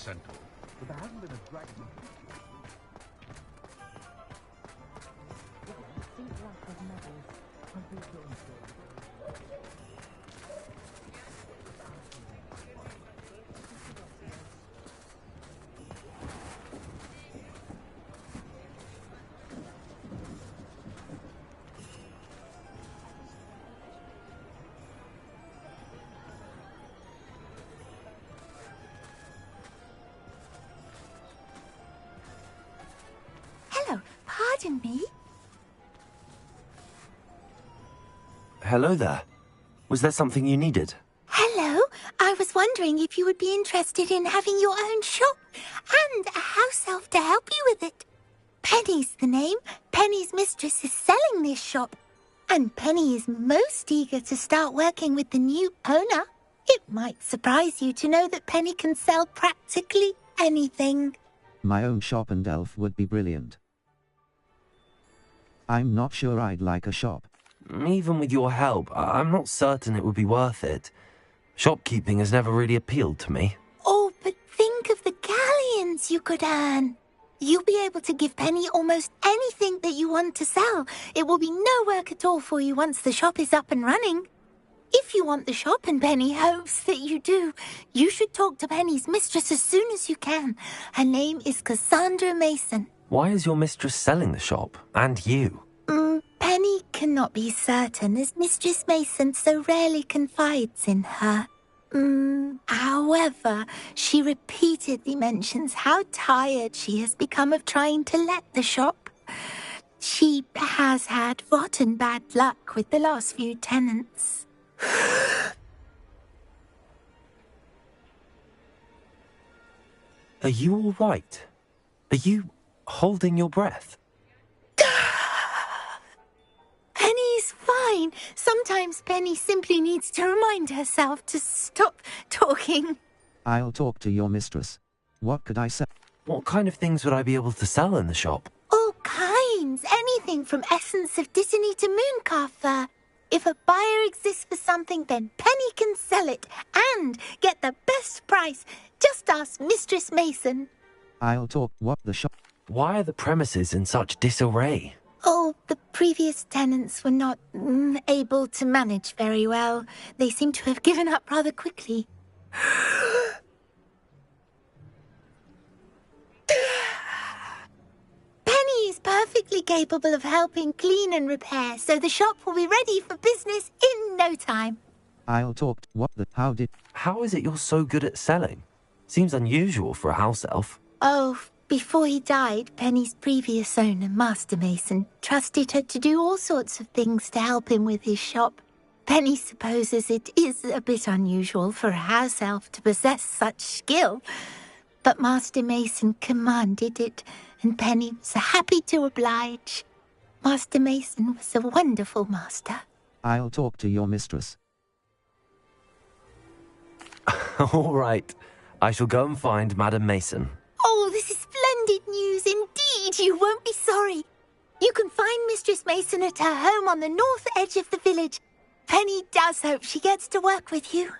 sent to him. But there hasn't been a dragon. Hello, pardon me. Hello there. Was there something you needed? Hello, I was wondering if you would be interested in having your own shop and a house elf to help you with it. Penny's the name. Penny's mistress is selling this shop, and Penny is most eager to start working with the new owner. It might surprise you to know that Penny can sell practically anything. My own shop and elf would be brilliant. I'm not sure I'd like a shop. Even with your help, I'm not certain it would be worth it. Shopkeeping has never really appealed to me. Oh, but think of the galleons you could earn. You'll be able to give Penny almost anything that you want to sell. It will be no work at all for you once the shop is up and running. If you want the shop, and Penny hopes that you do, you should talk to Penny's mistress as soon as you can. Her name is Cassandra Mason. Why is your mistress selling the shop? And you? Penny cannot be certain, as Mistress Mason so rarely confides in her. However, she repeatedly mentions how tired she has become of trying to let the shop. She has had rotten bad luck with the last few tenants. Are you all right? Are you holding your breath? Penny's fine. Sometimes Penny simply needs to remind herself to stop talking. I'll talk to your mistress. What could I say? What kind of things would I be able to sell in the shop? All kinds. Anything from essence of Dittany to Mooncalf fur. If a buyer exists for something, then Penny can sell it and get the best price. Just ask Mistress Mason. I'll talk. What the shop? Why are the premises in such disarray? Oh, the previous tenants were not able to manage very well. They seem to have given up rather quickly. Penny is perfectly capable of helping clean and repair, so the shop will be ready for business in no time. I'll talk. What the? How did? How is it you're so good at selling? Seems unusual for a house elf. Oh, before he died, Penny's previous owner, Master Mason, trusted her to do all sorts of things to help him with his shop. Penny supposes it is a bit unusual for a house elf to possess such skill, but Master Mason commanded it, and Penny was happy to oblige. Master Mason was a wonderful master. I'll talk to your mistress. All right. I shall go and find Madam Mason. Oh, this is splendid news indeed. You won't be sorry. You can find Mistress Mason at her home on the north edge of the village. Penny does hope she gets to work with you.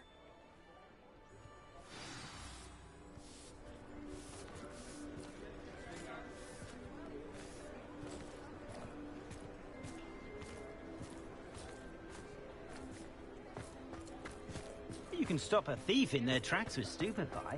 You can stop a thief in their tracks with stupefy.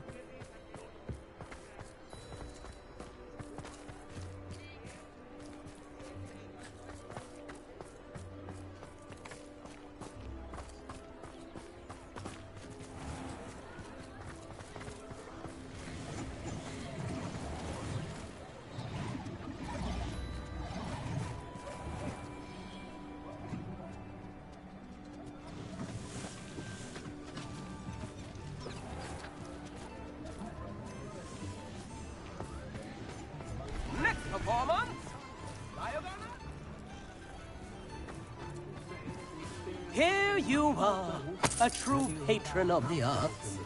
Here you are, a true patron of the arts.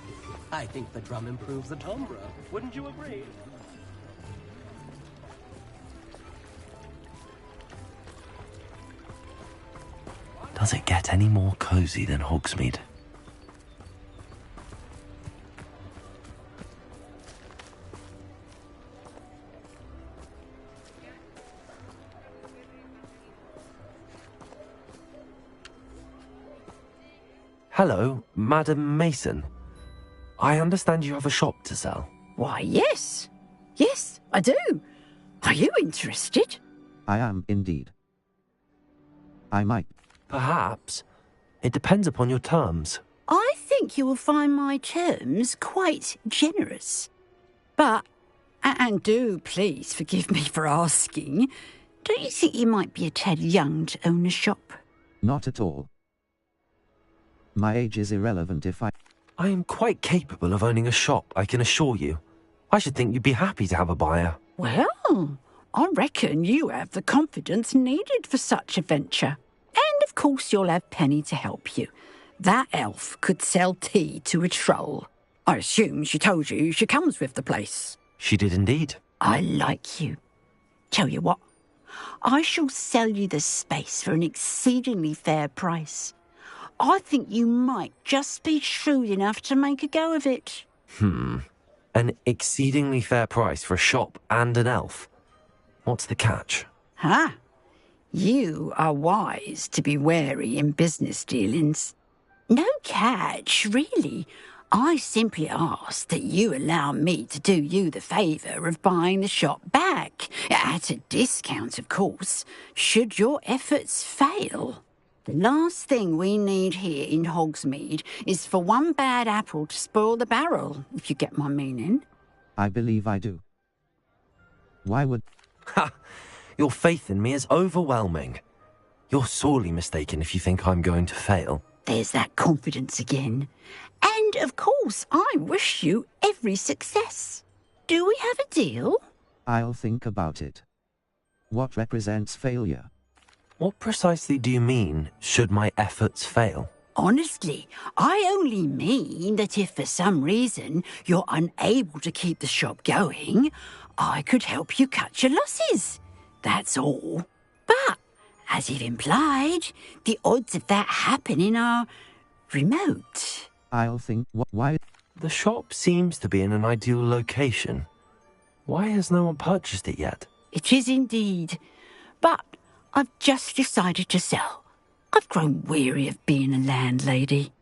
I think the drum improves the timbre. Wouldn't you agree? Does it get any more cozy than Hogsmeade? Hello, Madam Mason. I understand you have a shop to sell. Why, yes. Yes, I do. Are you interested? I am indeed. I might. Perhaps. It depends upon your terms. I think you will find my terms quite generous. But, and do please forgive me for asking, don't you think you might be a tad young to own a shop? Not at all. My age is irrelevant if I am quite capable of owning a shop, I can assure you. I should think you'd be happy to have a buyer. Well, I reckon you have the confidence needed for such a venture. And of course you'll have Penny to help you. That elf could sell tea to a troll. I assume she told you she comes with the place. She did indeed. I like you. Tell you what, I shall sell you the space for an exceedingly fair price. I think you might just be shrewd enough to make a go of it. An exceedingly fair price for a shop and an elf. What's the catch? Huh? You are wise to be wary in business dealings. No catch, really. I simply ask that you allow me to do you the favour of buying the shop back, at a discount, of course, should your efforts fail. The last thing we need here in Hogsmeade is for one bad apple to spoil the barrel, if you get my meaning. I believe I do. Why would... Ha! Your faith in me is overwhelming. You're sorely mistaken if you think I'm going to fail. There's that confidence again. And, of course, I wish you every success. Do we have a deal? I'll think about it. What represents failure? What precisely do you mean, should my efforts fail? Honestly, I only mean that if for some reason you're unable to keep the shop going, I could help you cut your losses. That's all. But, as you've implied, the odds of that happening are remote. I'll think... Why... The shop seems to be in an ideal location. Why has no one purchased it yet? It is indeed. But I've just decided to sell. I've grown weary of being a landlady.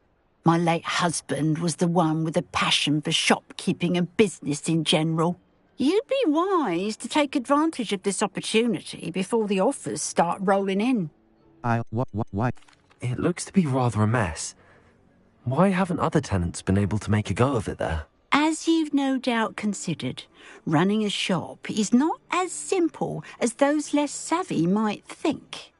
My late husband was the one with a passion for shopkeeping and business in general. You'd be wise to take advantage of this opportunity before the offers start rolling in. Why? It looks to be rather a mess. Why haven't other tenants been able to make a go of it there? As you've no doubt considered, running a shop is not as simple as those less savvy might think.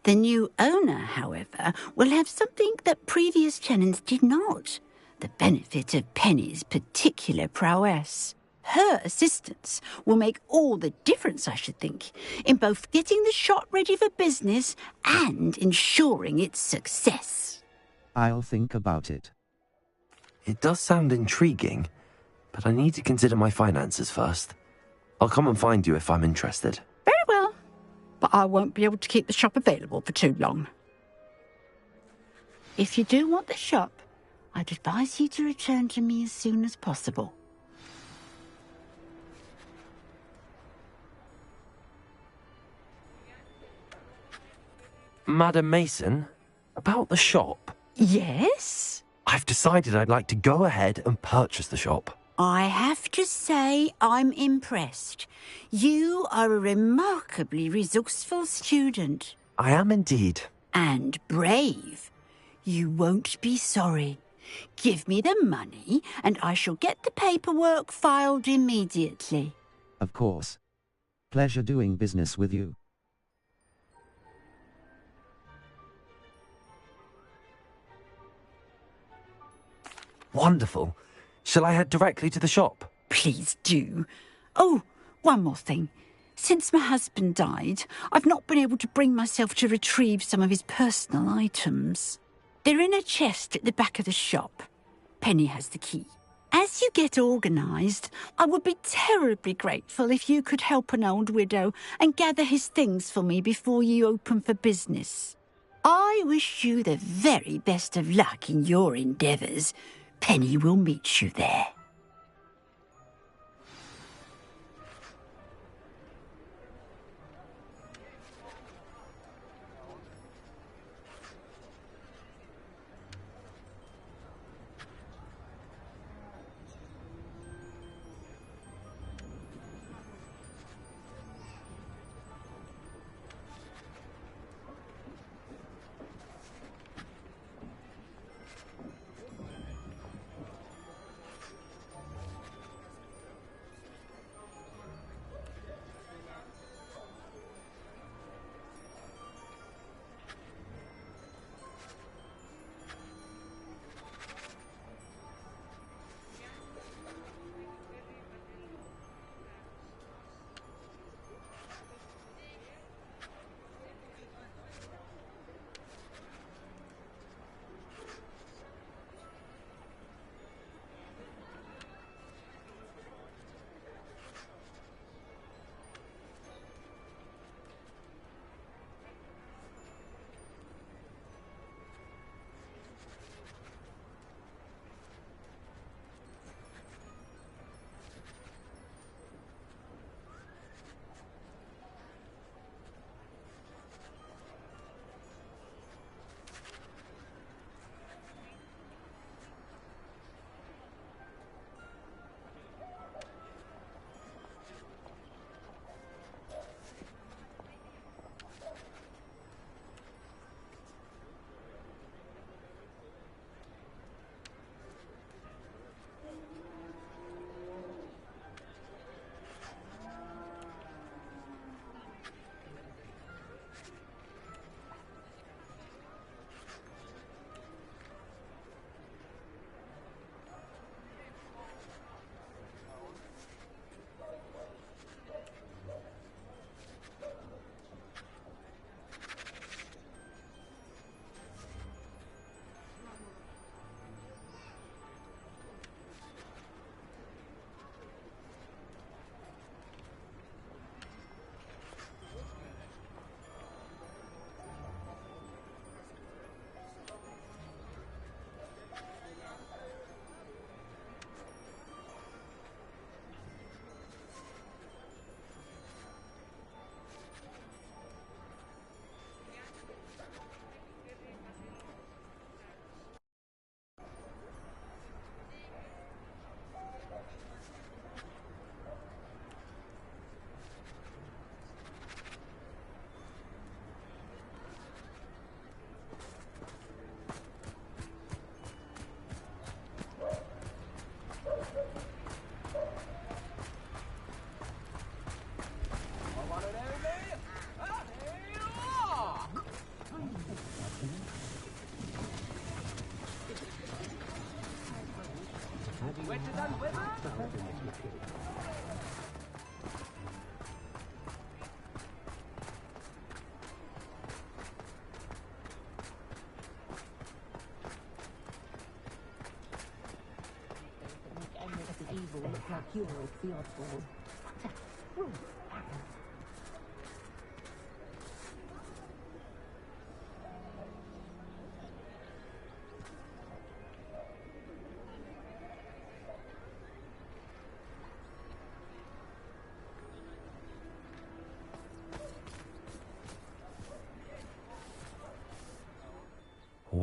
The new owner, however, will have something that previous tenants did not, the benefit of Penny's particular prowess. Her assistance will make all the difference, I should think, in both getting the shop ready for business and ensuring its success. I'll think about it. It does sound intriguing, but I need to consider my finances first. I'll come and find you if I'm interested. Very well, but I won't be able to keep the shop available for too long. If you do want the shop, I'd advise you to return to me as soon as possible. Madam Mason, about the shop. Yes? I've decided I'd like to go ahead and purchase the shop. I have to say I'm impressed. You are a remarkably resourceful student. I am indeed. And brave. You won't be sorry. Give me the money and I shall get the paperwork filed immediately. Of course. Pleasure doing business with you. Wonderful. Shall I head directly to the shop? Please do. Oh, one more thing. Since my husband died, I've not been able to bring myself to retrieve some of his personal items. They're in a chest at the back of the shop. Penny has the key. As you get organised, I would be terribly grateful if you could help an old widow and gather his things for me before you open for business. I wish you the very best of luck in your endeavours. Penny will meet you there.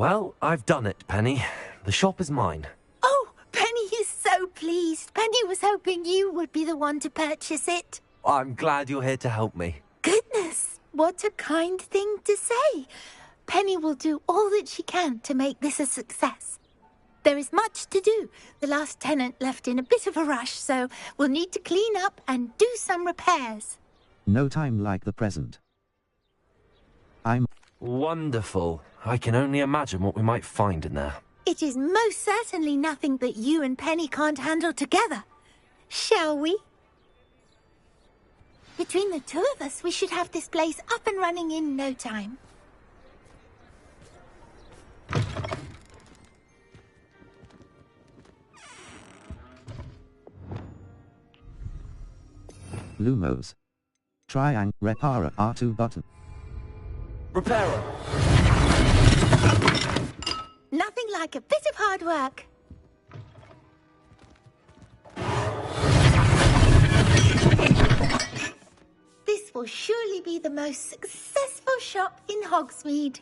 Well, I've done it, Penny. The shop is mine. Oh, Penny is so pleased. Penny was hoping you would be the one to purchase it. I'm glad you're here to help me. Goodness, what a kind thing to say. Penny will do all that she can to make this a success. There is much to do. The last tenant left in a bit of a rush, so we'll need to clean up and do some repairs. No time like the present. I'm Wonderful. I can only imagine what we might find in there. It is most certainly nothing that you and Penny can't handle together. Shall we? Between the two of us, we should have this place up and running in no time. Lumos. Triangle Repara R2 button. Repairer! Nothing like a bit of hard work. This will surely be the most successful shop in Hogsmeade.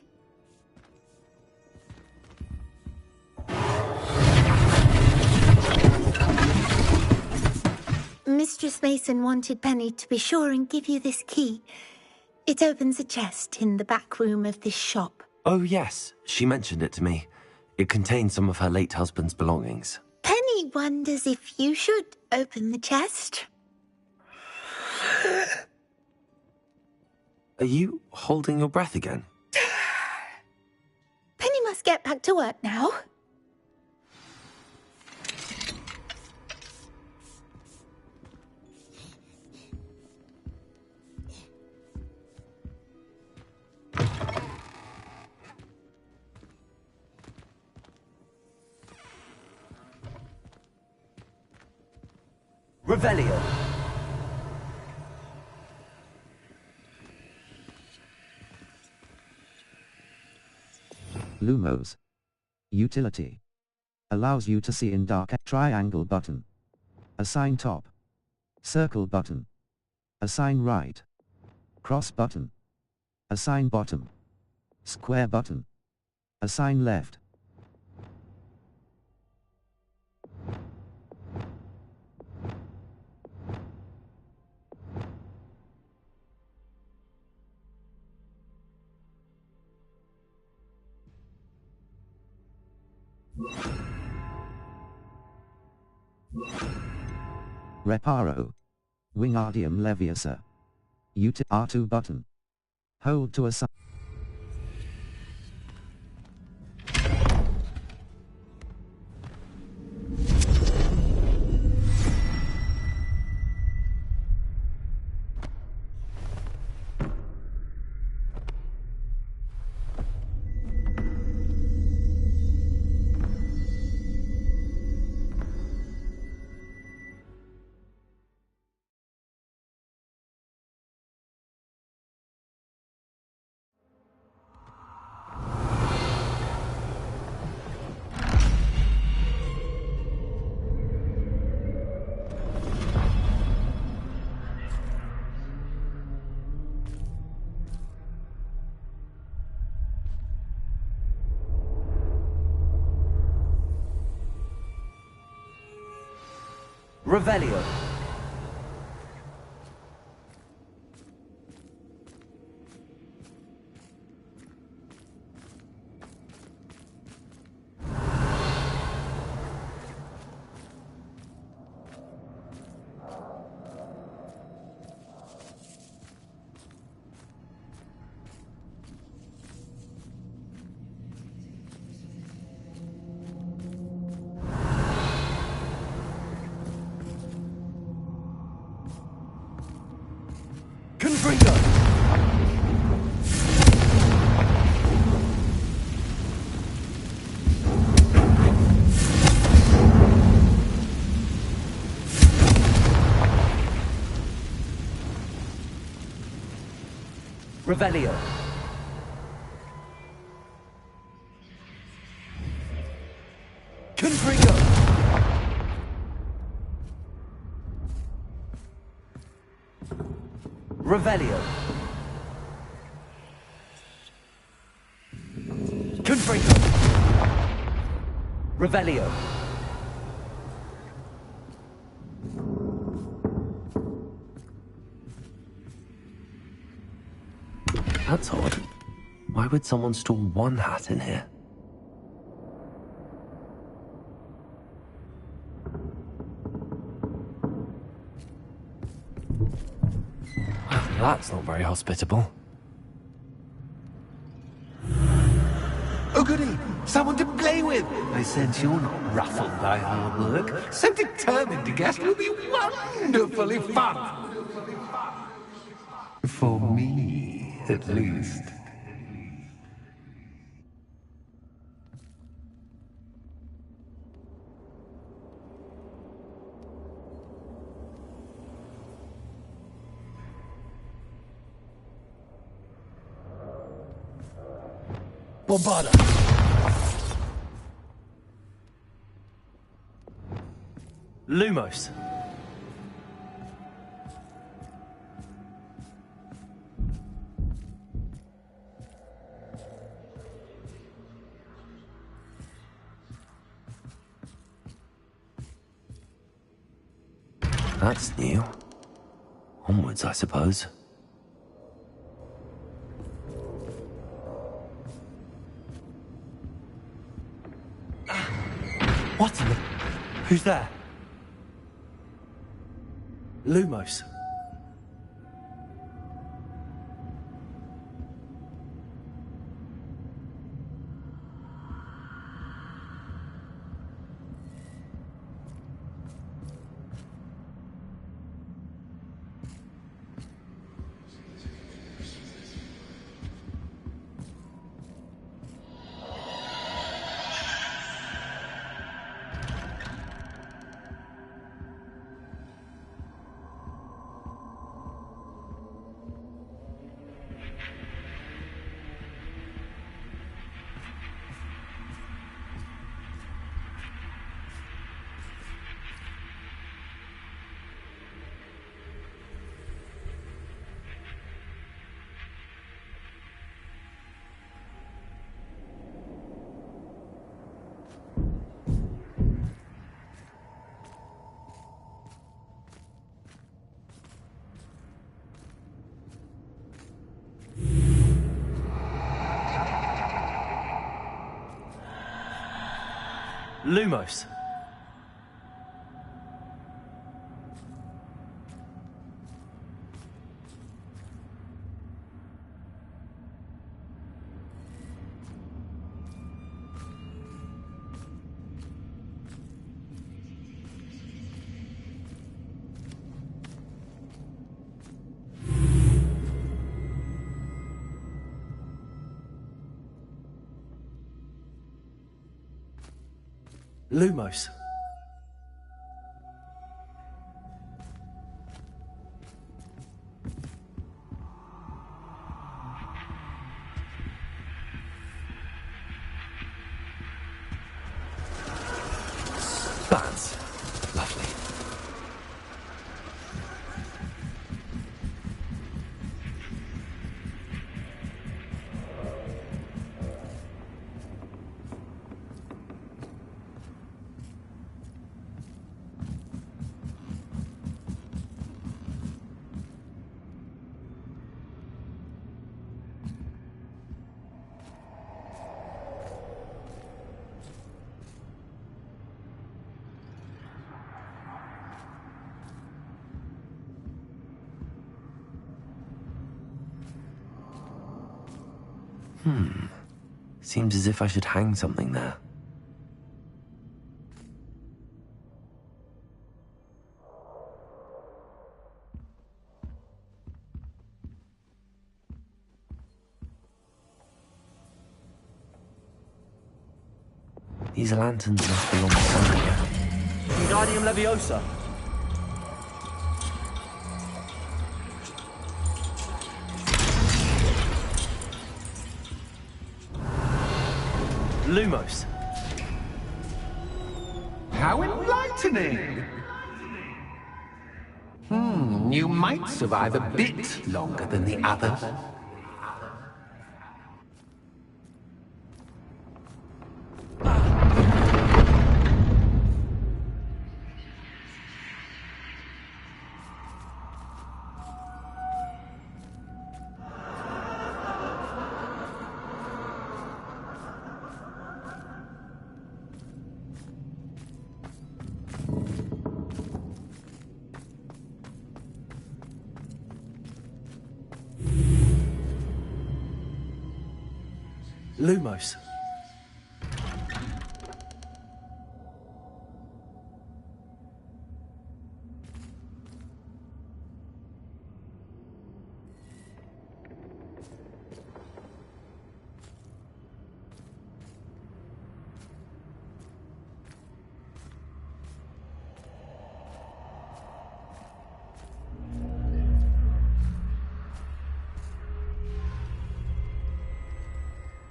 Mistress Mason wanted Penny to be sure and give you this key. It opens a chest in the back room of this shop. Oh, yes. She mentioned it to me. It contains some of her late husband's belongings. Penny wonders if you should open the chest. Are you holding your breath again? Penny must get back to work now. Revelio! Lumos. Utility. Allows you to see in dark. Triangle button. Assign top. Circle button. Assign right. Cross button. Assign bottom. Square button. Assign left. Reparo. Wingardium Leviosa. R2 button. Hold to assign. Revelio! Revelio. Confringo. Revelio. Confringo. Revelio. That's odd. Why would someone store one hat in here? Well, that's not very hospitable. Oh goody! Someone to play with! I sense you're not ruffled by hard work. So determined to guess will be wonderfully fun! For me, at least. Bombada. Lumos. That's new. Onwards, I suppose. What in the... Who's there? Lumos. Lumos. Lumos. That's lovely. Seems as if I should hang something there. These lanterns must belong to somebody. Wingardium Leviosa. Lumos. How enlightening! You might survive a bit longer than the others. Lumos.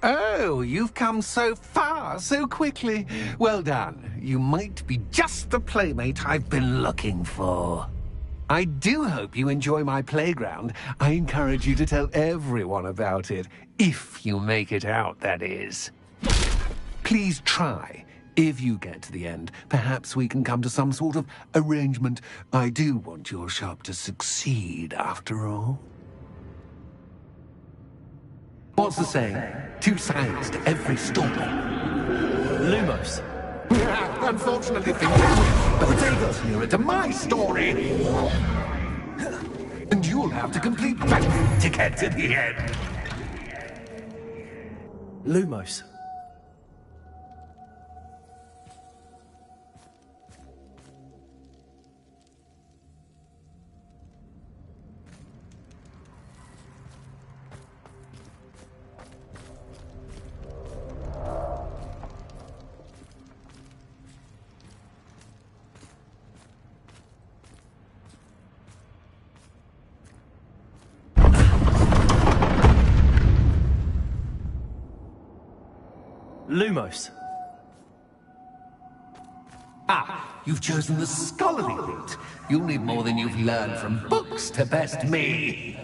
Oh, you've come so far so quickly. Well done. You might be just the playmate I've been looking for. I do hope you enjoy my playground. I encourage you to tell everyone about it. If you make it out, that is. Please try. If you get to the end, perhaps we can come to some sort of arrangement. I do want your shop to succeed, after all. What's the saying? Two sides to every story. Lumos. Unfortunately for you, but they got nearer to my story. And you'll have to complete that to get to the end. Lumos. Lumos. Ah, you've chosen the scholarly route. You'll need more than you've learned from books to best me.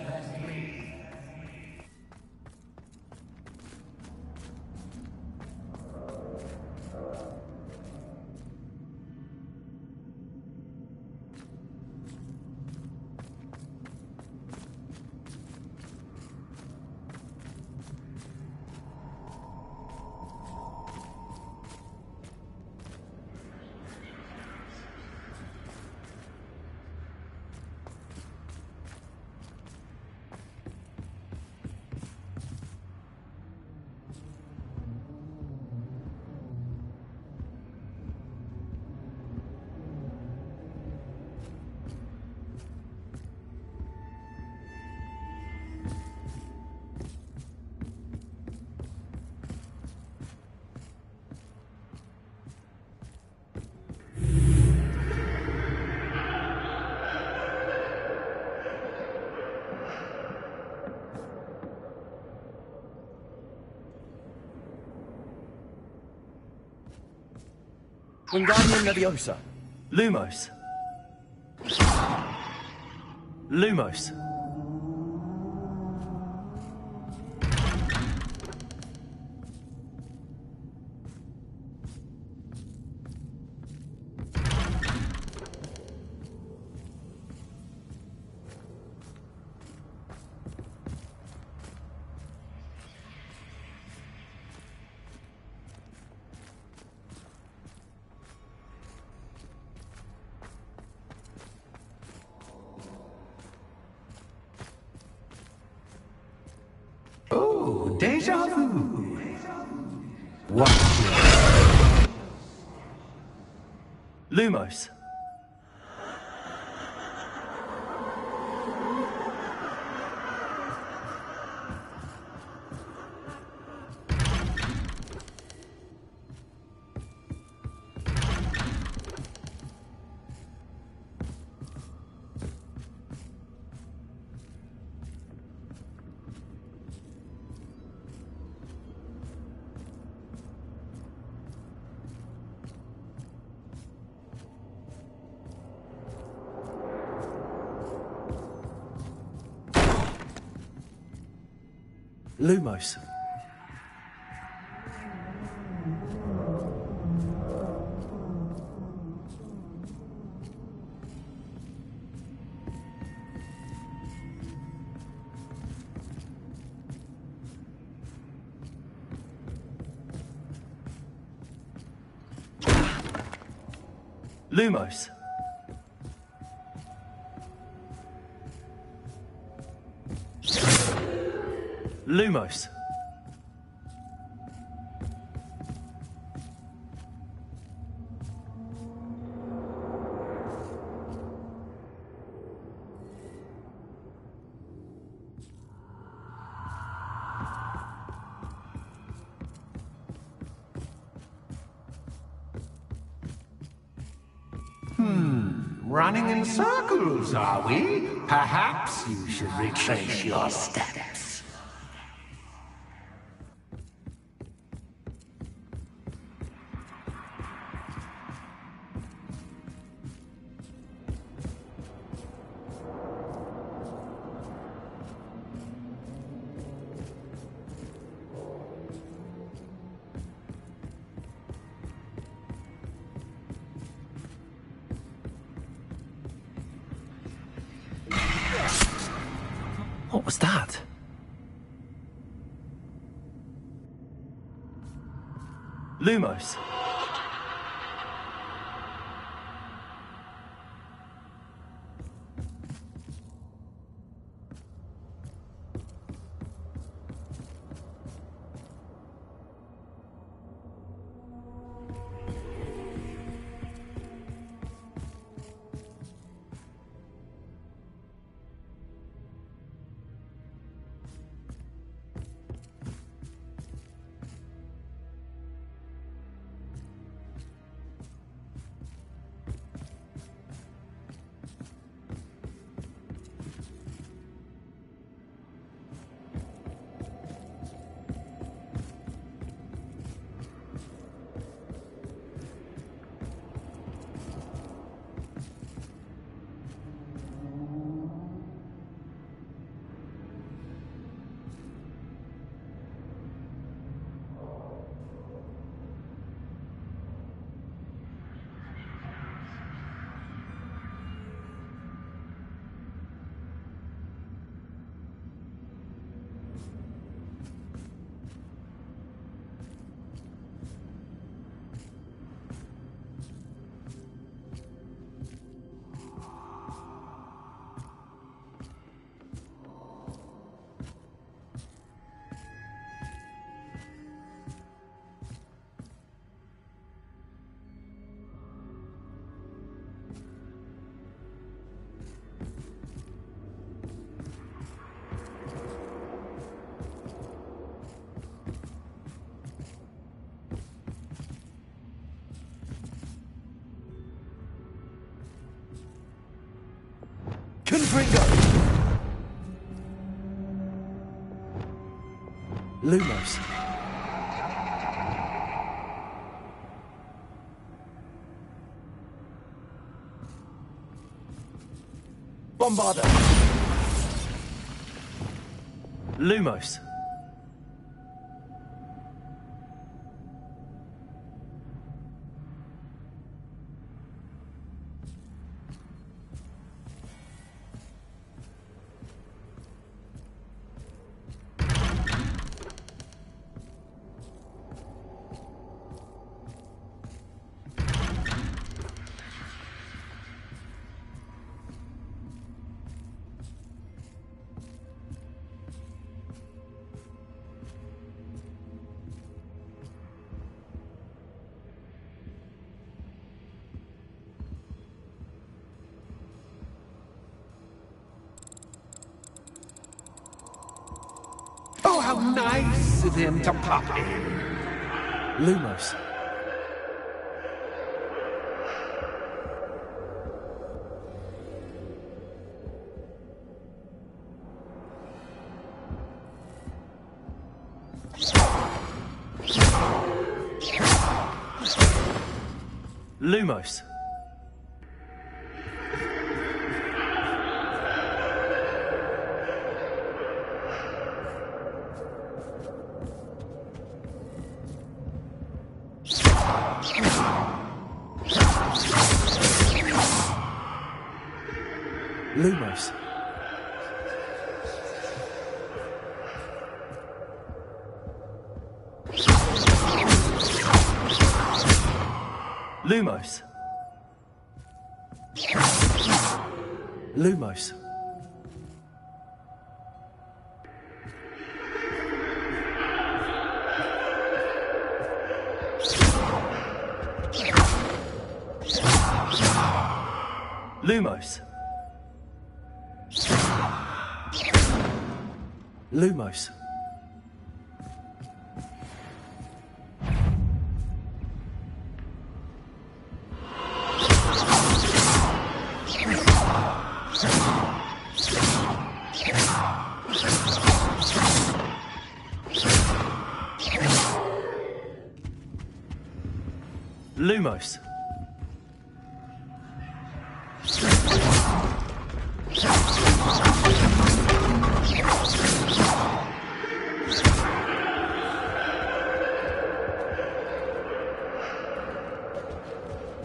Wingardium Leviosa. Lumos. Lumos. Oh, deja vu. What? Lumos. Lumos. Lumos. Lumos. Running in circles, are we? Perhaps you should retrace your steps. What was that? Lumos. Confringo. Lumos. Bombarda. Lumos. Oh, how nice of him to pop in. Lumos. Lumos. Lumos. Lumos. Lumos. Lumos. Lumos. Lumos.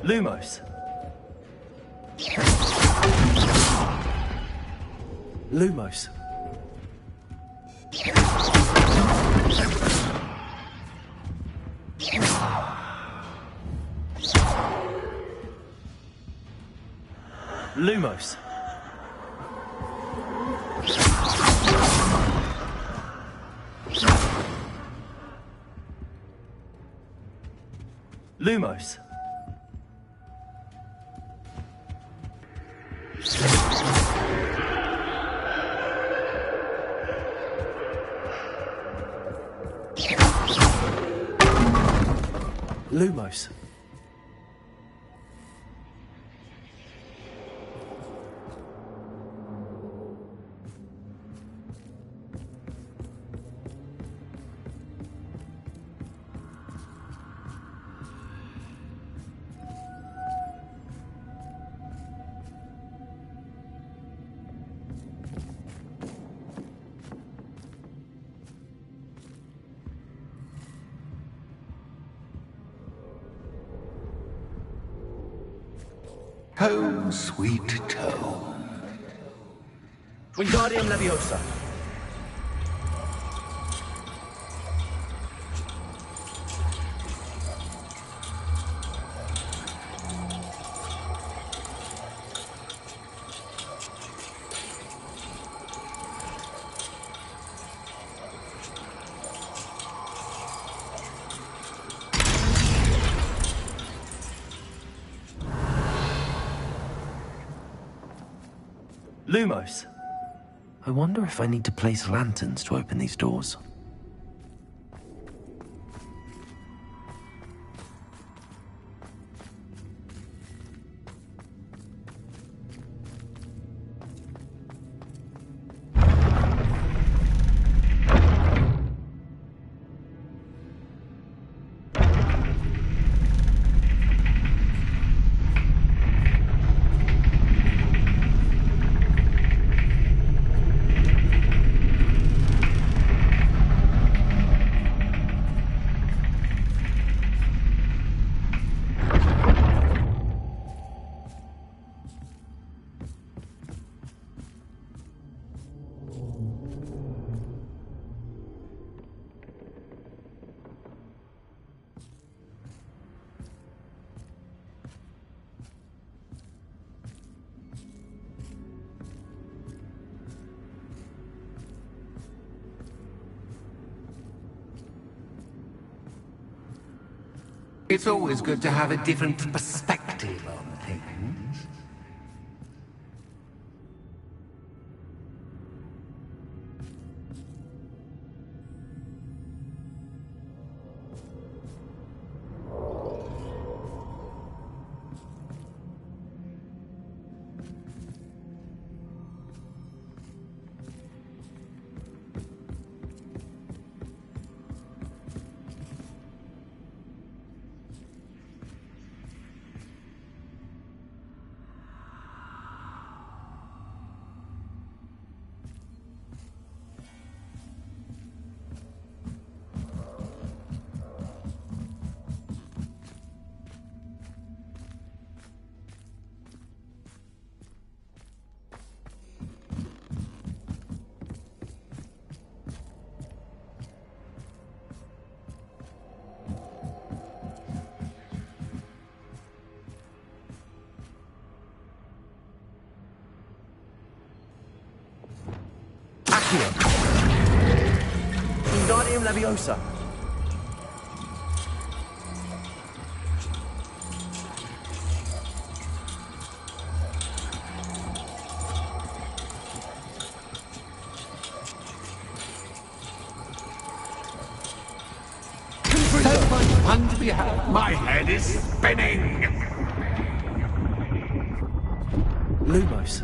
Lumos. Lumos. Lumos. Lumos. Lumos. Home, sweet home. Wingardium Leviosa. Lumos. I wonder if I need to place lanterns to open these doors. It's always good to have a different perspective on things. Accio. Wingardium Leviosa. So much fun to be had. My head is spinning. Lumos.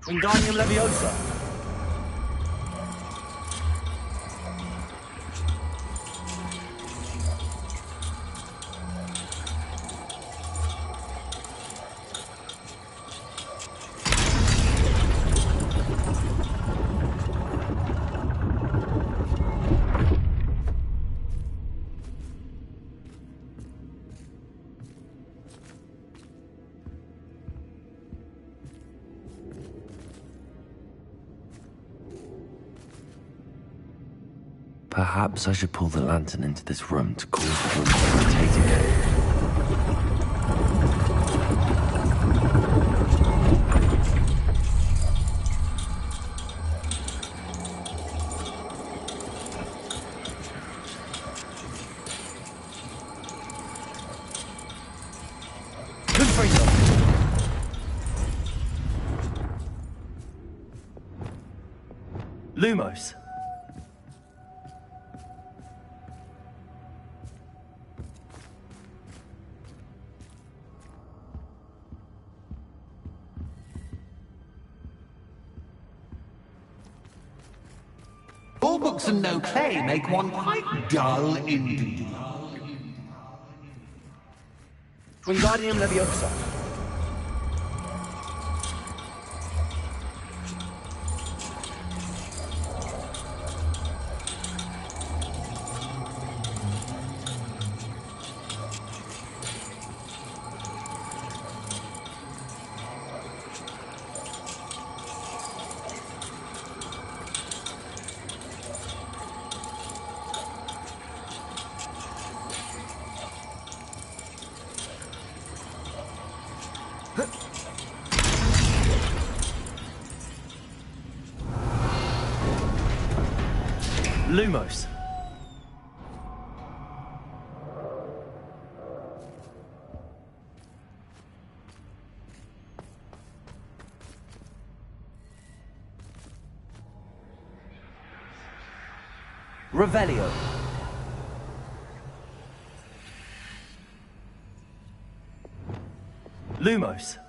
Wingardium Leviosa. Perhaps I should pull the lantern into this room to cause the room to rotate again. Lumos. All books and no play make one quite dull indeed. Wingardium Leviosa. Lumos. Revelio. Lumos.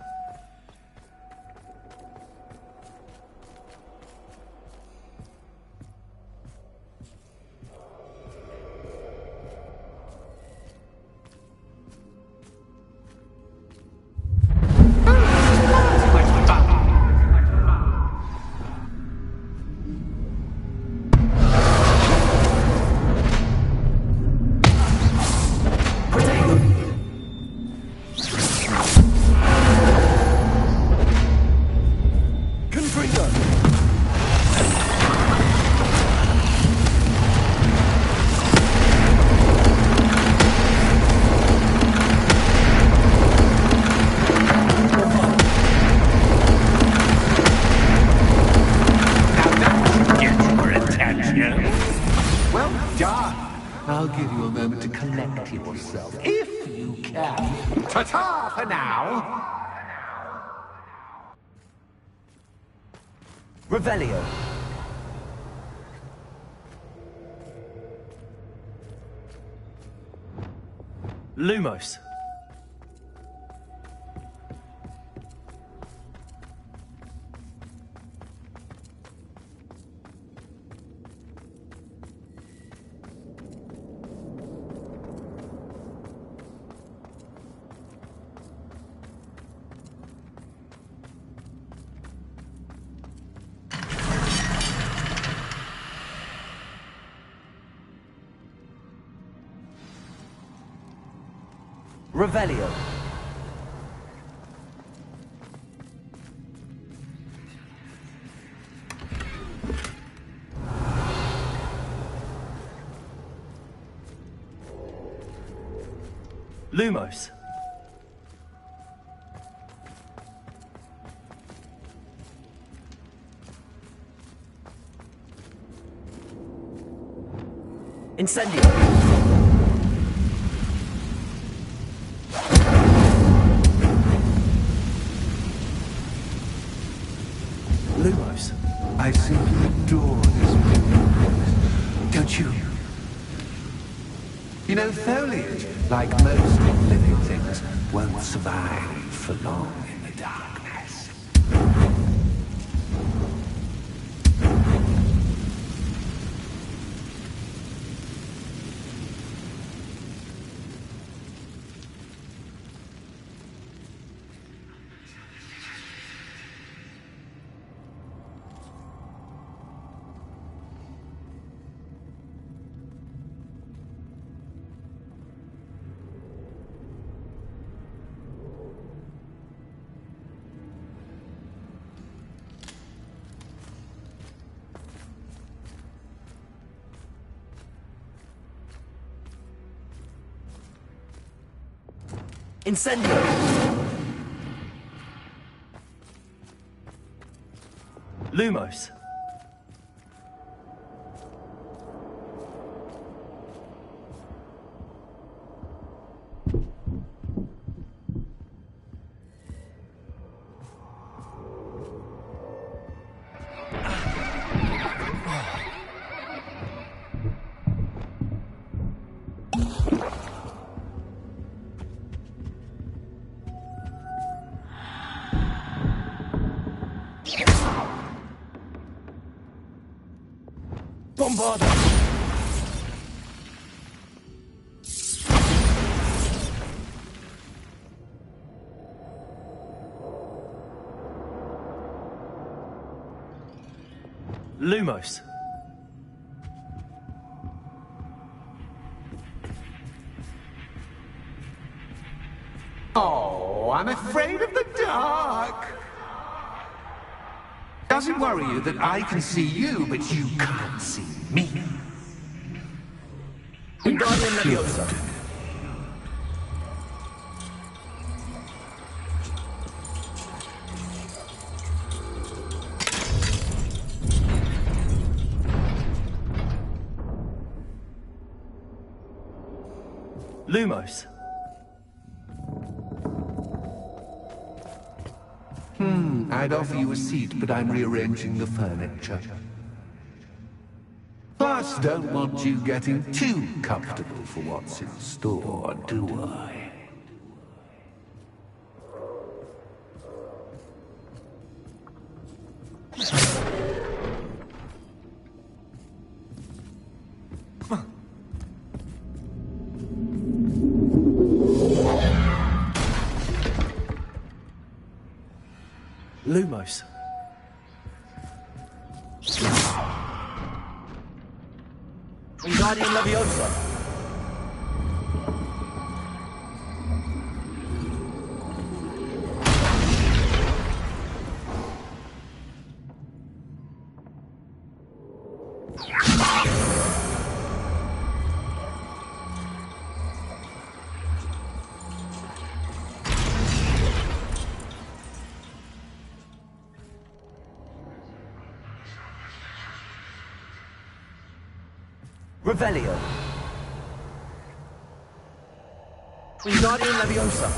I'll give you a moment to collect yourself, if you can. Ta-ta for now! Revelio. Lumos. Revelio. Lumos. Incendio. Lumos. I simply adore this building. Don't you? You know, foliage, like most living things, won't survive for long in the darkness. Incendio. Lumos. Bombarda. Lumos. Oh, I'm afraid of the dark. Does it worry you that I can see you, but you can't see me? Wingardium Leviosa. Lumos. I'd offer you a seat, but I'm rearranging the furniture. Plus, don't want you getting too comfortable for what's in store, do I? Lumos. Wingardium Leviosa. Revelio. Wingardium Leviosa.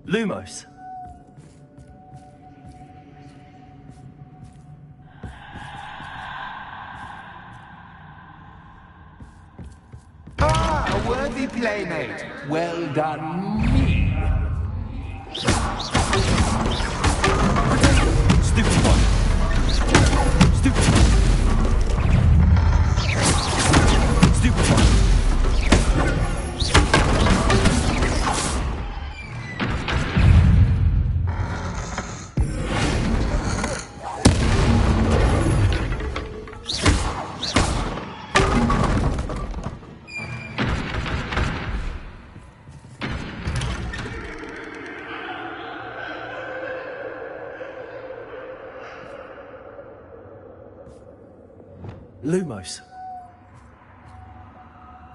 Lumos. Ah, a worthy playmate. Well done, me. Stupid one. Stupid one. Stupid one. Lumos.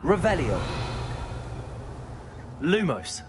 Revelio. Lumos.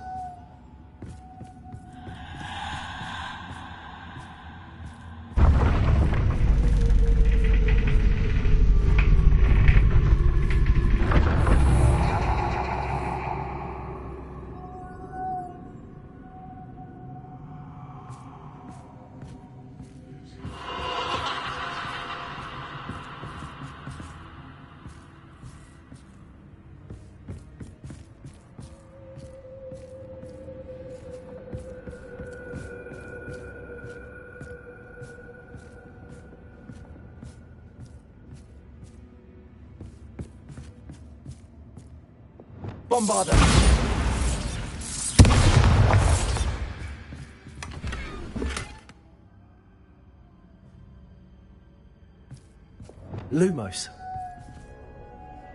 Bombarda. Lumos.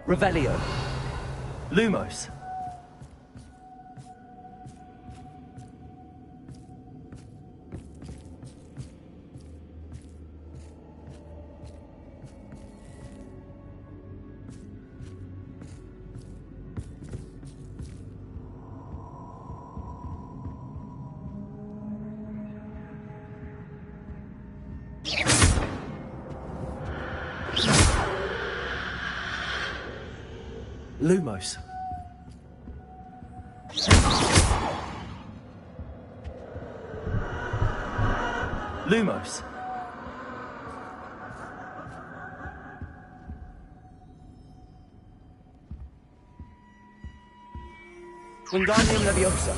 Revelio. Lumos. Lumos. Lumos. Wingardium Leviosa.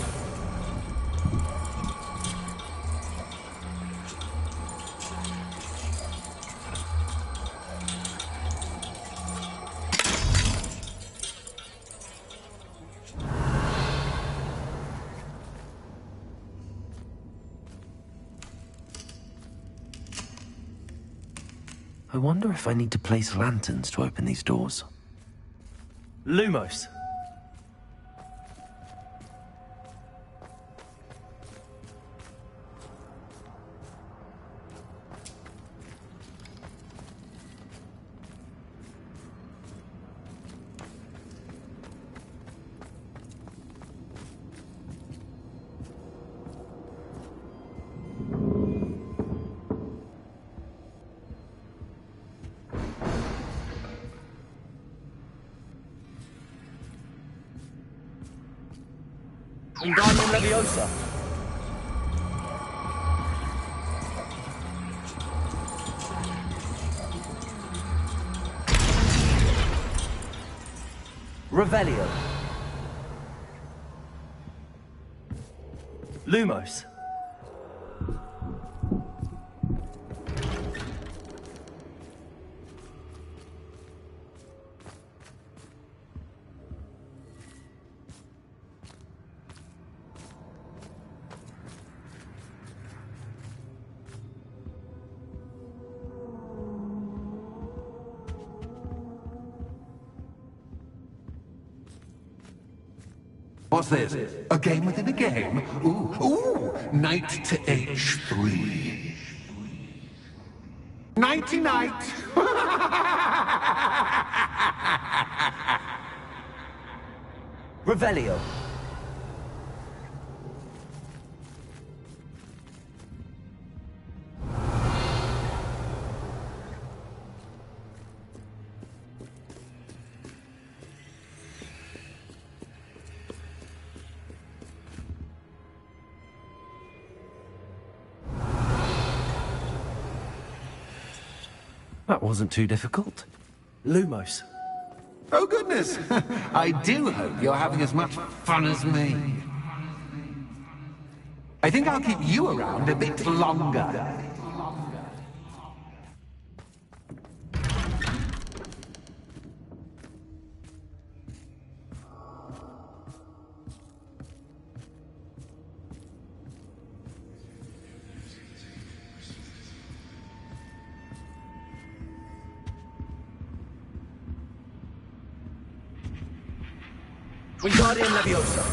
I wonder if I need to place lanterns to open these doors. Lumos. Wingardium Leviosa. Revelio. Lumos. What's this? A game within a game? Ooh, knight to h3. Nighty-night! Revelio. That wasn't too difficult. Lumos. Oh, goodness! I do hope you're having as much fun as me. I think I'll keep you around a bit longer. Wingardium Leviosa.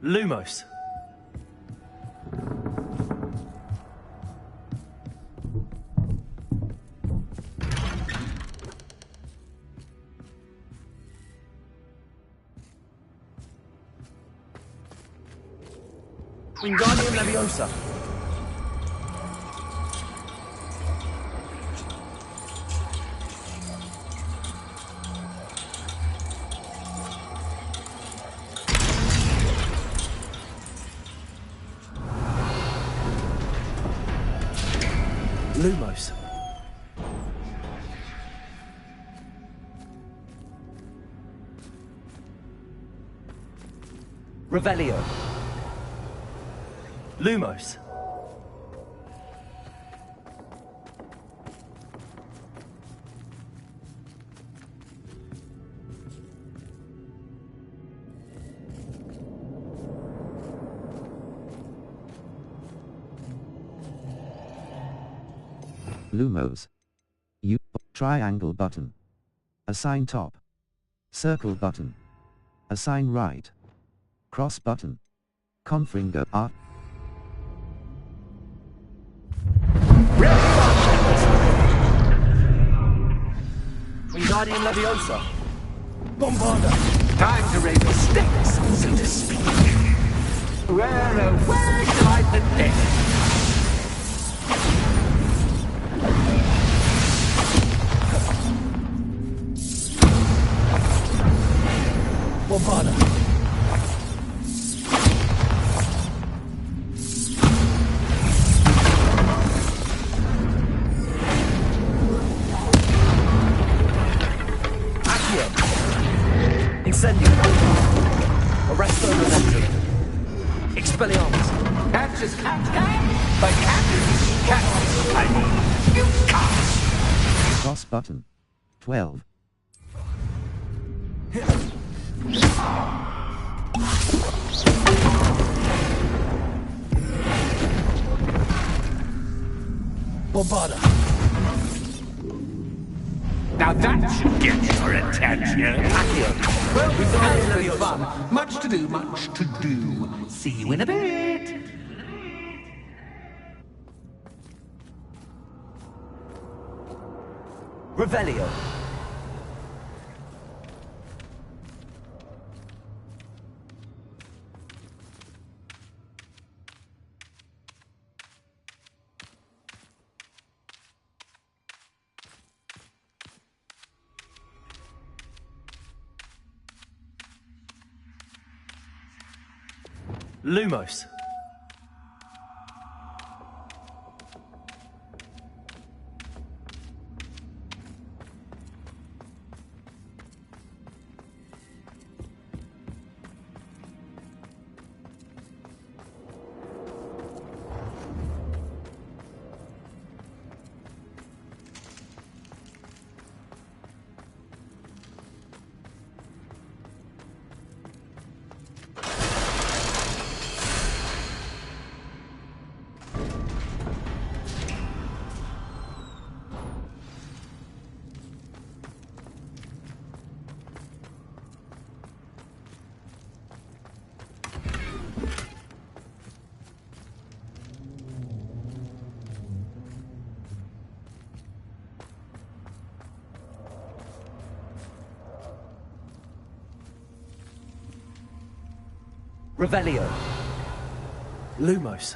Lumos. Wingardium Leviosa. Lumos. Revelio. Lumos. Lumos. U triangle button. Assign top. Circle button. Assign right. Cross button. Confringo R. Wingardium Leviosa. Bombarda. Time to raise the stakes, so to speak. Where shall I put this? Bombarda. Incendio. Arresto Momentum. Expelliarmus. Catch as cat can, but cat, I mean, you can't. Cross button. 12. Bombarda. Now that should get your attention. Accio. Well, it's been fun. Much to do, much to do. See you in a bit. Revelio. Lumos. Revelio. Lumos.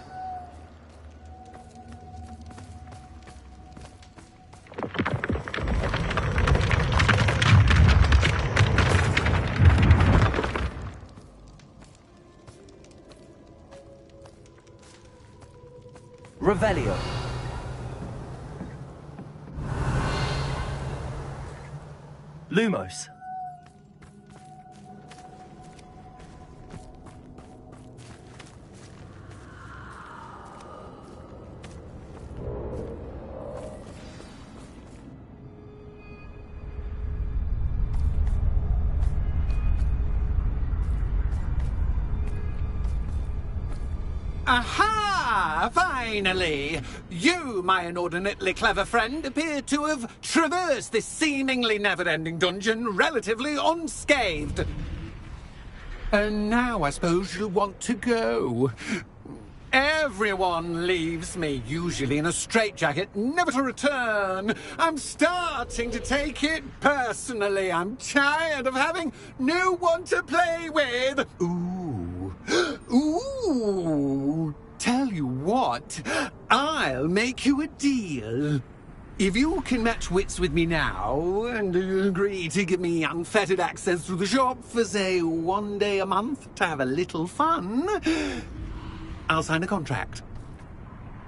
Revelio. Lumos. Aha! Finally! You, my inordinately clever friend, appear to have traversed this seemingly never-ending dungeon relatively unscathed. And now I suppose you'll want to go. Everyone leaves me, usually in a straitjacket, never to return. I'm starting to take it personally. I'm tired of having no one to play with. Ooh. Ooh. Tell you what, I'll make you a deal. If you can match wits with me now, and agree to give me unfettered access to the shop for, say, 1 day a month to have a little fun, I'll sign a contract.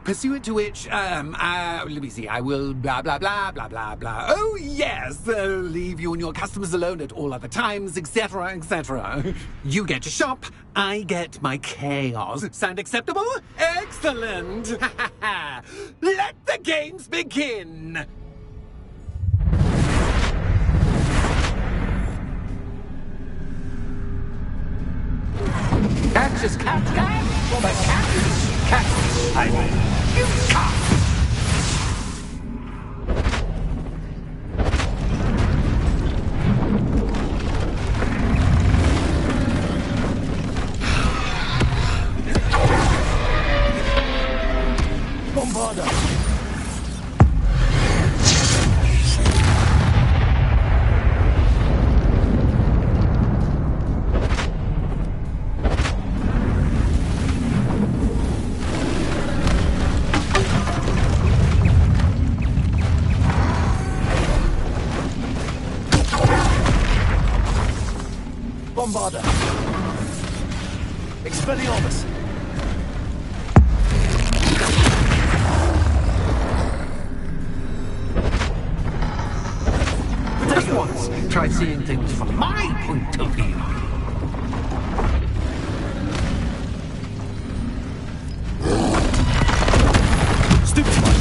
Pursuant to which, let me see, I will blah, blah, blah, blah, blah, blah. Oh, yes, leave you and your customers alone at all other times, etc., etc. You get to shop, I get my chaos. Sound acceptable? Excellent! Let the games begin! Catch is cat, but cat is cat. I mean, you cat. Bombarda. Bombarda. Expelliarmus. Just once, try seeing things from my point of view. Stupefy.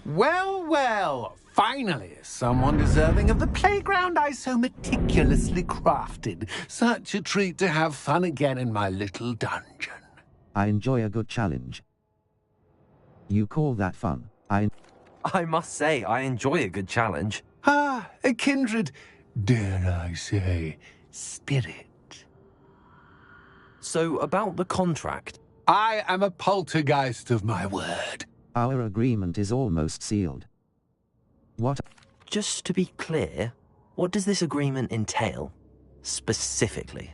Well, well, finally, someone deserving of the playground I so meticulously crafted. Such a treat to have fun again in my little dungeon. I enjoy a good challenge. You call that fun? I must say, I enjoy a good challenge. Ah, a kindred, dare I say, spirit. So, about the contract. I am a poltergeist of my word. Our agreement is almost sealed. What? Just to be clear, what does this agreement entail? Specifically.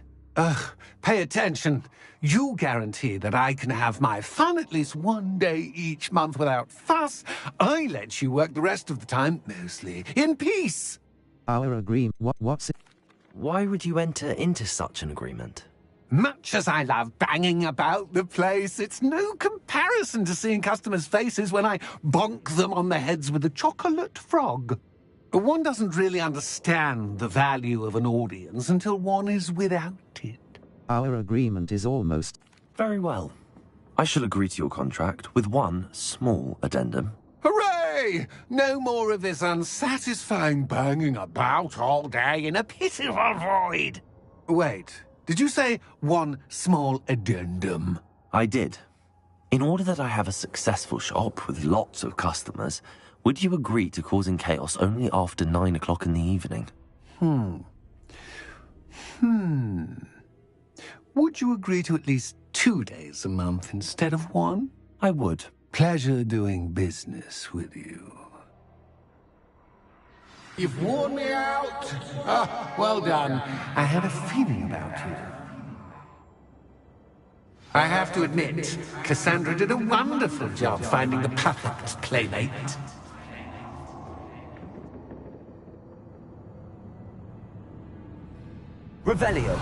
Pay attention. You guarantee that I can have my fun at least 1 day each month without fuss. I let you work the rest of the time, mostly in peace. Our agreement? What's it? Why would you enter into such an agreement? Much as I love banging about the place, it's no comparison to seeing customers' faces when I bonk them on the heads with a chocolate frog. One doesn't really understand the value of an audience until one is without it. Our agreement is almost... Very well. I shall agree to your contract with one small addendum. Hooray! No more of this unsatisfying banging about all day in a pitiful void. Wait, did you say one small addendum? I did. In order that I have a successful shop with lots of customers, would you agree to causing chaos only after 9 o'clock in the evening? Would you agree to at least 2 days a month instead of 1? I would. Pleasure doing business with you. You've worn me out. Ah, well done. I had a feeling about you. I have to admit, Cassandra did a wonderful job finding the perfect playmate. Revelio.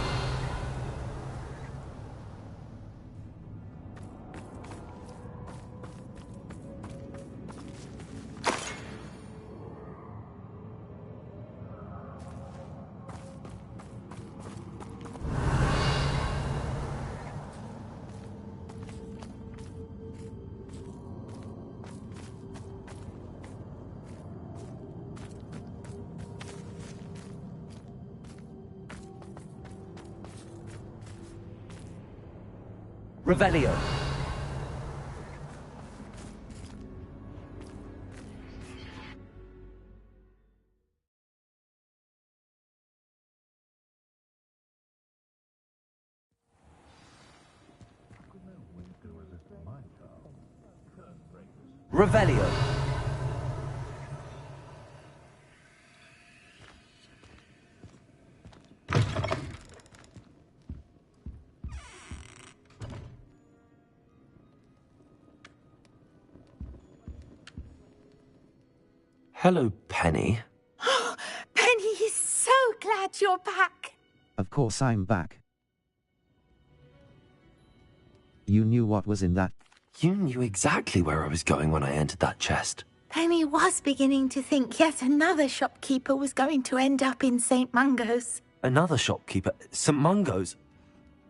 Revelio. Revelio. Hello, Penny. Penny is so glad you're back. Of course I'm back. You knew what was in that. You knew exactly where I was going when I entered that chest. Penny was beginning to think yet another shopkeeper was going to end up in St. Mungo's. Another shopkeeper? St. Mungo's?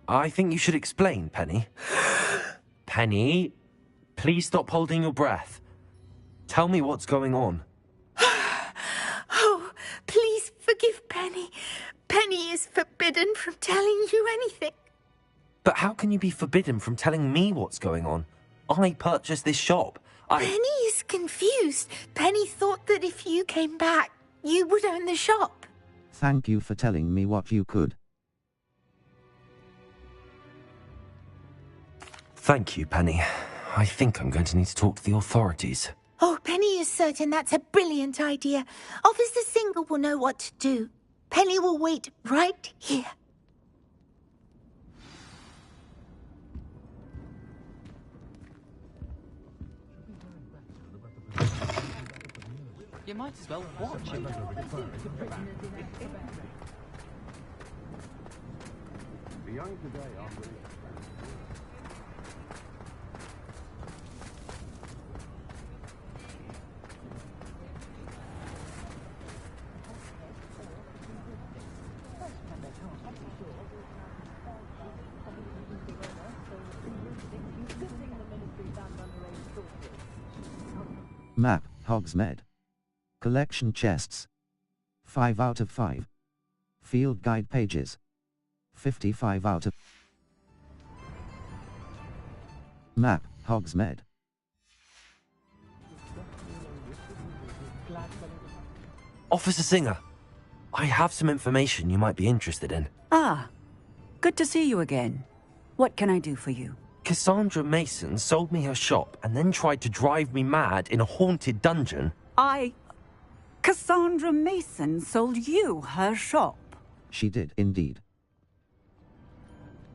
I think you should explain, Penny. Penny, please stop holding your breath. Tell me what's going on. Oh, please forgive Penny. Penny is forbidden from telling you anything. But how can you be forbidden from telling me what's going on? I purchased this shop. Penny is confused. Penny thought that if you came back, you would own the shop. Thank you for telling me what you could. Thank you, Penny. I think I'm going to need to talk to the authorities. Oh, Penny is certain that's a brilliant idea. Officer Singer will know what to do. Penny will wait right here. You might as well watch it. The young today are really... Map, Hogsmeade. Collection chests. 5 out of 5. Field guide pages. 55 out of... Map, Hogsmeade. Officer Singer, I have some information you might be interested in. Ah, good to see you again. What can I do for you? Cassandra Mason sold me her shop and then tried to drive me mad in a haunted dungeon. Cassandra Mason sold you her shop? She did, indeed.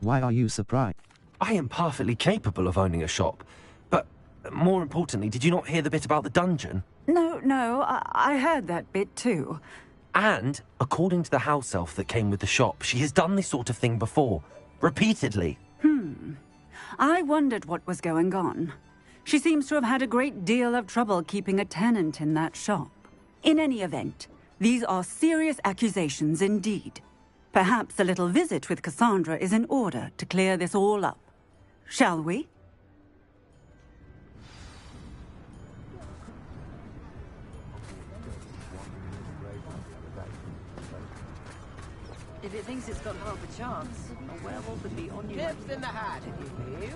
Why are you surprised? I am perfectly capable of owning a shop. But, more importantly, did you not hear the bit about the dungeon? No, I heard that bit too. And, according to the house elf that came with the shop, she has done this sort of thing before. Repeatedly. I wondered what was going on. She seems to have had a great deal of trouble keeping a tenant in that shop. In any event, these are serious accusations indeed. Perhaps a little visit with Cassandra is in order to clear this all up. Shall we? If it thinks it's got half a chance, a werewolf would be on you. Tips in the hat, if you please.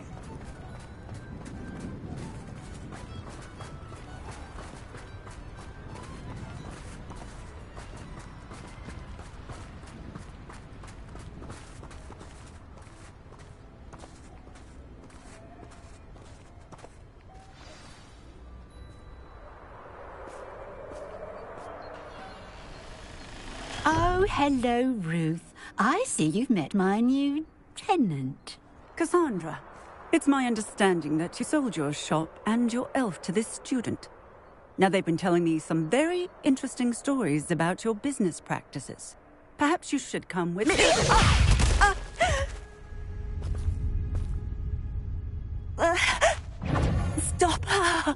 Oh, hello, Ruth. I see you've met my new tenant. Cassandra, it's my understanding that you sold your shop and your elf to this student. Now, they've been telling me some very interesting stories about your business practices. Perhaps you should come with me. Stop her!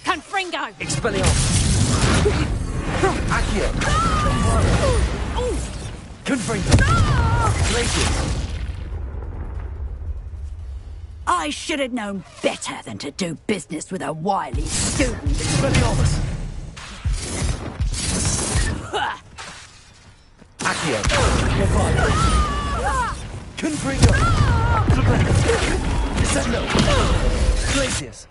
Confringo! Expelliarmus! Accio! Confringo! Glacius! I should have known better than to do business with a wily student. Expelliarmus! Accio! Confringo! Descendo! Glacius!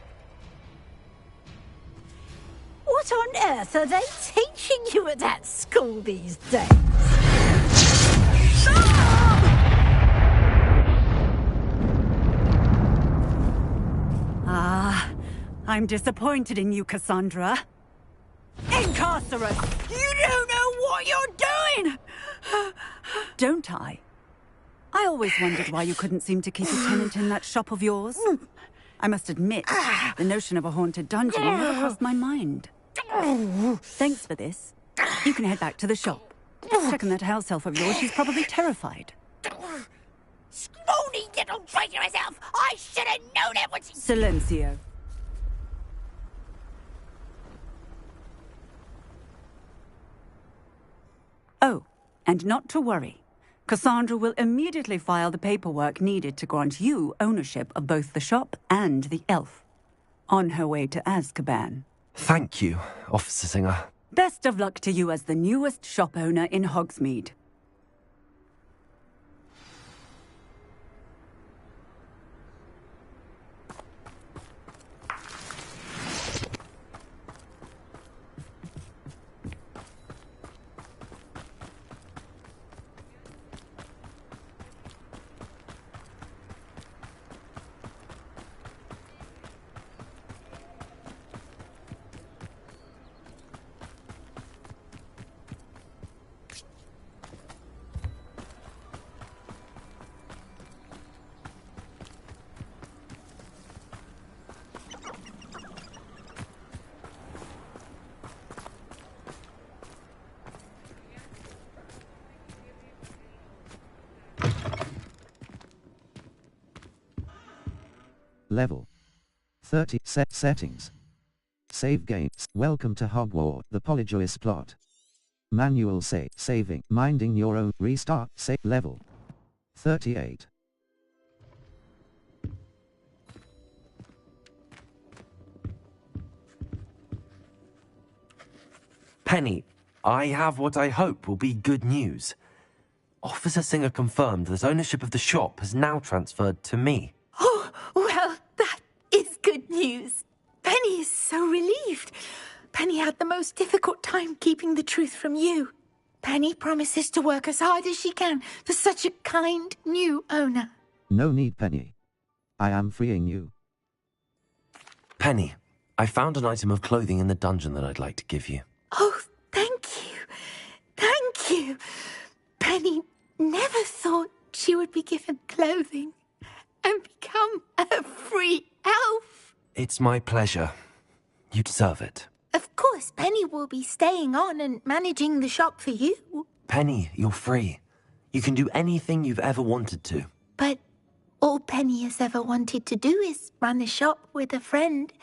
What on earth are they teaching you at that school these days? I'm disappointed in you, Cassandra. Incarcerate! You don't know what you're doing! Don't I? I always wondered why you couldn't seem to keep a tenant in that shop of yours. I must admit, the notion of a haunted dungeon never crossed my mind. Thanks for this. You can head back to the shop. Check on that house elf of yours. She's probably terrified. Scrawny little traitor herself! I should have known it was... Silencio. Oh, and not to worry. Cassandra will immediately file the paperwork needed to grant you ownership of both the shop and the elf. On her way to Azkaban. Thank you, Officer Singer. Best of luck to you as the newest shop owner in Hogsmeade. Level 30 settings. Save games. Welcome to Hogwarts. The Polyjuice plot. Manual saving. Minding your own. Restart. Save level 38. Penny, I have what I hope will be good news. Officer Singer confirmed that ownership of the shop has now transferred to me. Oh, well, that is good news. Penny is so relieved. Penny had the most difficult time keeping the truth from you. Penny promises to work as hard as she can for such a kind new owner. No need, Penny. I am freeing you. Penny, I found an item of clothing in the dungeon that I'd like to give you. Oh, thank you. Thank you. Penny never thought she would be given clothing and become a free elf. It's my pleasure. You deserve it. Of course, Penny will be staying on and managing the shop for you. Penny, you're free. You can do anything you've ever wanted to. But all Penny has ever wanted to do is run a shop with a friend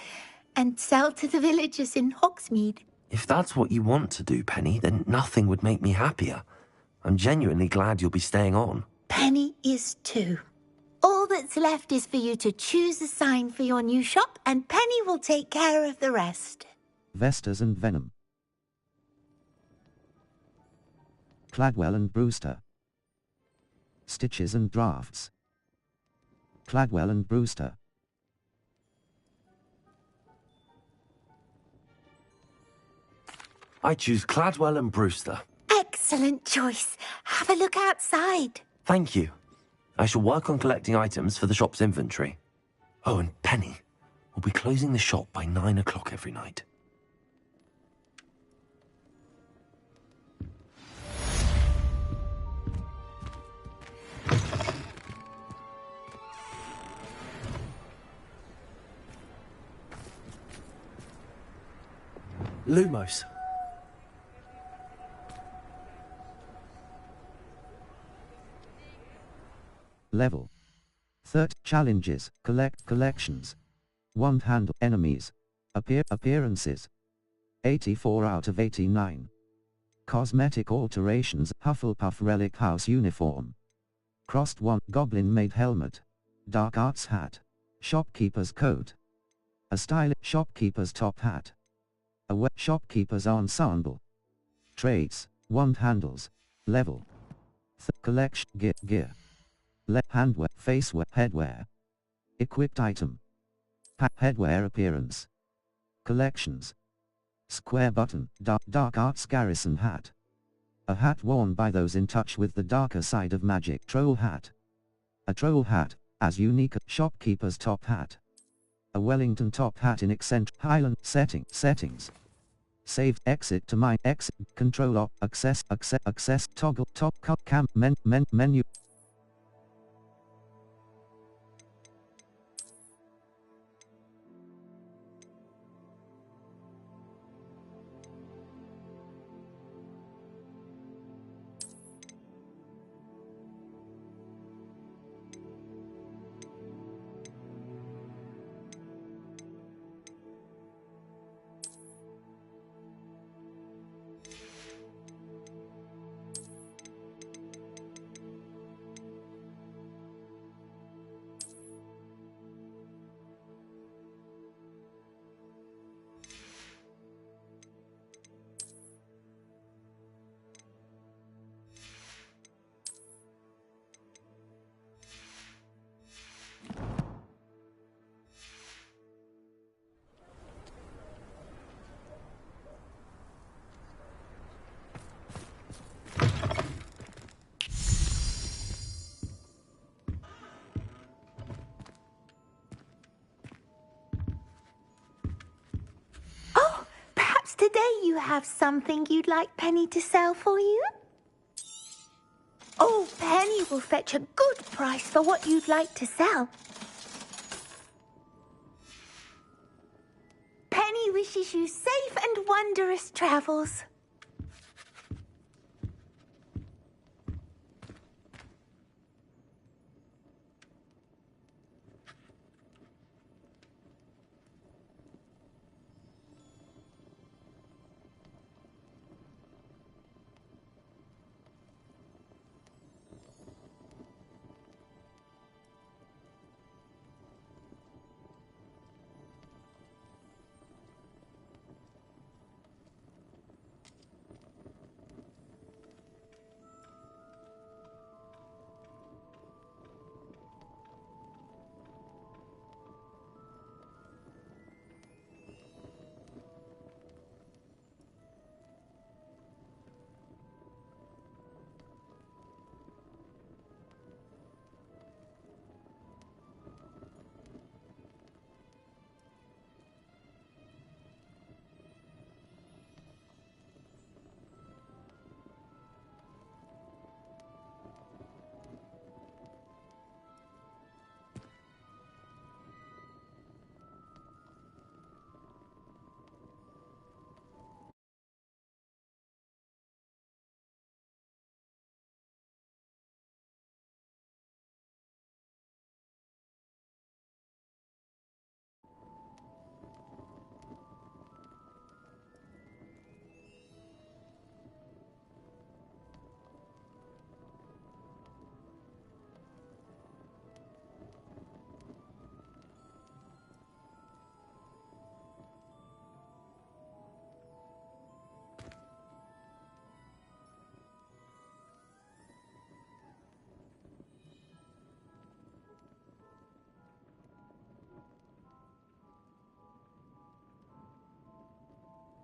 and sell to the villagers in Hogsmeade. If that's what you want to do, Penny, then nothing would make me happier. I'm genuinely glad you'll be staying on. Penny is too. All that's left is for you to choose a sign for your new shop, and Penny will take care of the rest. Vestas and Venom. Cladwell and Brewster. Stitches and Drafts. Cladwell and Brewster. I choose Cladwell and Brewster. Excellent choice. Have a look outside. Thank you. I shall work on collecting items for the shop's inventory. Oh, and Penny, we'll be closing the shop by 9 o'clock every night. Lumos. Level. Third challenges, collections. Wand handle enemies. Appearances. 84 out of 89. Cosmetic alterations, Hufflepuff Relic House uniform. Crossed one, Goblin-made helmet. Dark arts hat. Shopkeeper's coat. A stylish shopkeeper's top hat. A wet shopkeeper's ensemble. Traits, wand handles. Level. Collection, gear. Handwear, facewear, headwear. Equipped item. Headwear appearance. Collections. Square button, dark arts garrison hat. A hat worn by those in touch with the darker side of magic. Troll hat. A troll hat, as unique as shopkeeper's top hat. A Wellington top hat in eccentric Highland settings. Saved exit to mine exit control op access toggle top cut cam menu. Today you have something you'd like Penny to sell for you? Oh, Penny will fetch a good price for what you'd like to sell. Penny wishes you safe and wondrous travels.